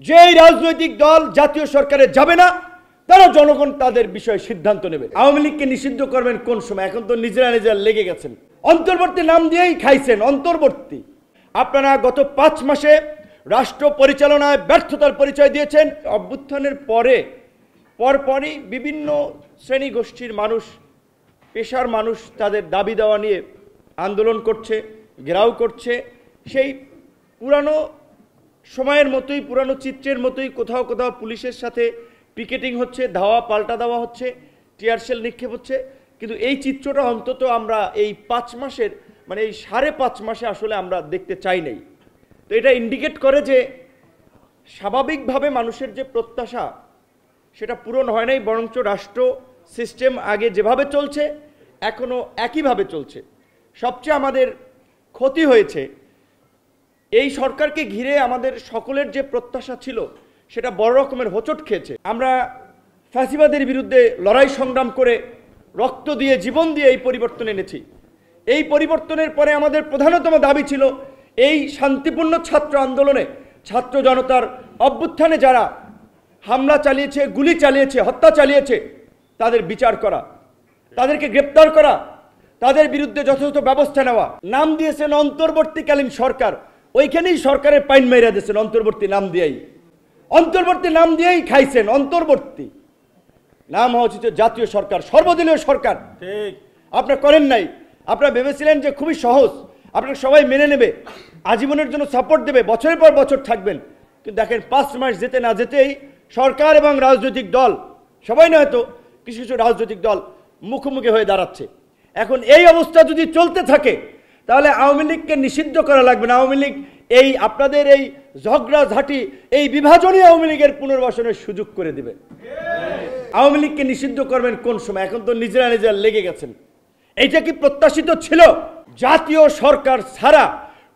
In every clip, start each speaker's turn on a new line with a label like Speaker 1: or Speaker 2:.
Speaker 1: যেই রাজনৈতিক দল জাতীয় সরকারে যাবে না তারা জনগণ তাদের বিষয়ে সিদ্ধান্ত নেবে। আওয়ামী লীগকে নিষিদ্ধ করবেন কোন সময়? এখন তো নিজেরা লেগে গেছেন। অন্তর্বর্তী নাম দিয়েই খাইছেন অন্তর্বর্তী। আপনারা গত 5 মাসে রাষ্ট্র পরিচালনায় ব্যর্থতার পরিচয় দিয়েছেন। অভ্যুত্থানের পরপরই বিভিন্ন শ্রেণী গোষ্ঠীর মানুষ, পেশার মানুষ তাদের দাবি দেওয়া নিয়ে আন্দোলন করছে, ঘেরাও করছে। সেই পুরানো সময়ের মতোই, পুরানো চিত্রের মতোই কোথাও কোথাও পুলিশের সাথে পিকেটিং হচ্ছে, ধাওয়া পাল্টা দেওয়া হচ্ছে, টিয়ারশেল নিক্ষেপ হচ্ছে। কিন্তু এই চিত্রটা অন্তত আমরা এই 5 মাসের এই 5.5 মাসে আসলে আমরা দেখতে চাই নাই। তো এটা ইন্ডিকেট করে যে স্বাভাবিকভাবে মানুষের যে প্রত্যাশা সেটা পূরণ হয় নাই, বরঞ্চ রাষ্ট্র সিস্টেম আগে যেভাবে চলছে এখনও একইভাবে চলছে। সবচেয়ে আমাদের ক্ষতি হয়েছে এই সরকারকে ঘিরে আমাদের সকলের যে প্রত্যাশা ছিল সেটা বড় রকমের হোঁচট খেয়েছে। আমরা ফ্যাসিবাদের বিরুদ্ধে লড়াই সংগ্রাম করে রক্ত দিয়ে, জীবন দিয়ে এই পরিবর্তন এনেছি। এই পরিবর্তনের পরে আমাদের প্রধানতম দাবি ছিল এই শান্তিপূর্ণ ছাত্র আন্দোলনে, ছাত্র জনতার অভ্যুত্থানে যারা হামলা চালিয়েছে, গুলি চালিয়েছে, হত্যা চালিয়েছে তাদের বিচার করা, তাদেরকে গ্রেপ্তার করা, তাদের বিরুদ্ধে যথাযথ ব্যবস্থা নেওয়া। নাম দিয়েছেন অন্তর্বর্তীকালীন সরকার, ওইখানেই সরকারের পাইন মাইরা দিয়েছেন অন্তর্বর্তী নাম দিয়েই খাইছেন অন্তর্বর্তী। নাম হওয়া উচিত জাতীয় সরকার, সর্বদলীয় সরকার। ঠিক আপনারা করেন নাই। আপনারা ভেবেছিলেন যে খুবই সহজ, আপনারা সবাই মেনে নেবে, আজীবনের জন্য সাপোর্ট দেবে, বছরের পর বছর থাকবেন। কিন্তু দেখেন 5 মাস যেতে না যেতেই সরকার এবং রাজনৈতিক দল, সবাই না হয়তো কিছু কিছু রাজনৈতিক দল মুখোমুখি হয়ে দাঁড়াচ্ছে। এখন এই অবস্থা যদি চলতে থাকে তাহলে আওয়ামী লীগকে নিষিদ্ধ করা লাগবে না। আওয়ামী লীগ এই আপনাদের এই ঝগড়াঝাঁটি, এই বিভাজনই আওয়ামী লীগের পুনর্বাসনের সুযোগ করে দিবে। আওয়ামী লীগকে নিষিদ্ধ করবেন কোন সময়? এখন তো নিজেরা লেগে গেছেন। এইটা কি প্রত্যাশিত ছিল? জাতীয় সরকার ছাড়া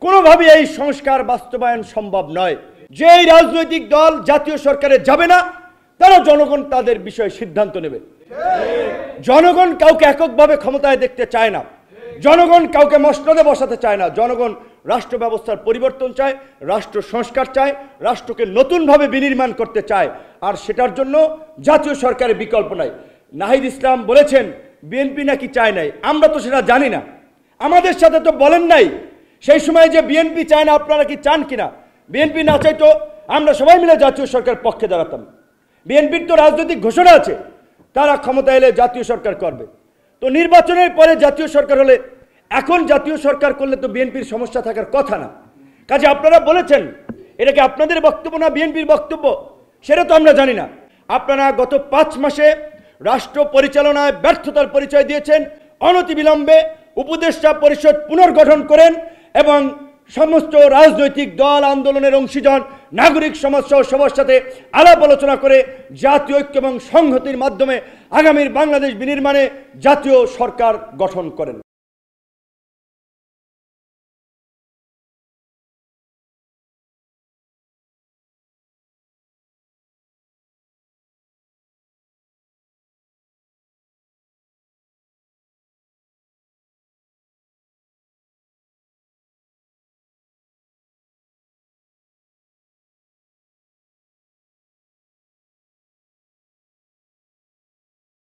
Speaker 1: কোনোভাবে এই সংস্কার বাস্তবায়ন সম্ভব নয়। যেই রাজনৈতিক দল জাতীয় সরকারে যাবে না তারা জনগণ তাদের বিষয়ে সিদ্ধান্ত নেবে। জনগণ কাউকে এককভাবে ক্ষমতায় দেখতে চায় না, জনগণ কাউকে মসনদে বসাতে চায় না। জনগণ রাষ্ট্র ব্যবস্থার পরিবর্তন চায়, রাষ্ট্র সংস্কার চায়, রাষ্ট্রকে নতুনভাবে বিনির্মাণ করতে চায়। আর সেটার জন্য জাতীয় সরকারের বিকল্প নাই। নাহিদ ইসলাম বলেছেন বিএনপি নাকি চায় নাই। আমরা তো সেটা জানি না, আমাদের সাথে তো বলেন নাই সেই সময় যে বিএনপি চায় না। আপনারা কি চান কিনা? বিএনপি না চাইতো আমরা সবাই মিলে জাতীয় সরকারের পক্ষে দাঁড়াতাম। বিএনপির তো রাজনৈতিক ঘোষণা আছে, তারা ক্ষমতা এলে জাতীয় সরকার করবে। তো নির্বাচনের পরে জাতীয় সরকার হলে, এখন জাতীয় সরকার করলে তো বিএনপির সমস্যা থাকার কথা না। কাজে আপনারা বলেছেন, এটা কি আপনাদের বক্তব্য না বিএনপির বক্তব্য সেটা তো আমরা জানি না। আপনারা গত 5 মাসে রাষ্ট্র পরিচালনায় ব্যর্থতার পরিচয় দিয়েছেন। অনতিবিলম্বে উপদেষ্টা পরিষদ পুনর্গঠন করেন এবং সমস্ত রাজনৈতিক দল, আন্দোলনের অংশীজন, নাগরিক সমাজ সহ সবার সাথে আলাপ আলোচনা করে জাতীয় ঐক্য এবং সংহতির মাধ্যমে আগামীর বাংলাদেশ বিনির্মাণে জাতীয় সরকার গঠন করেন।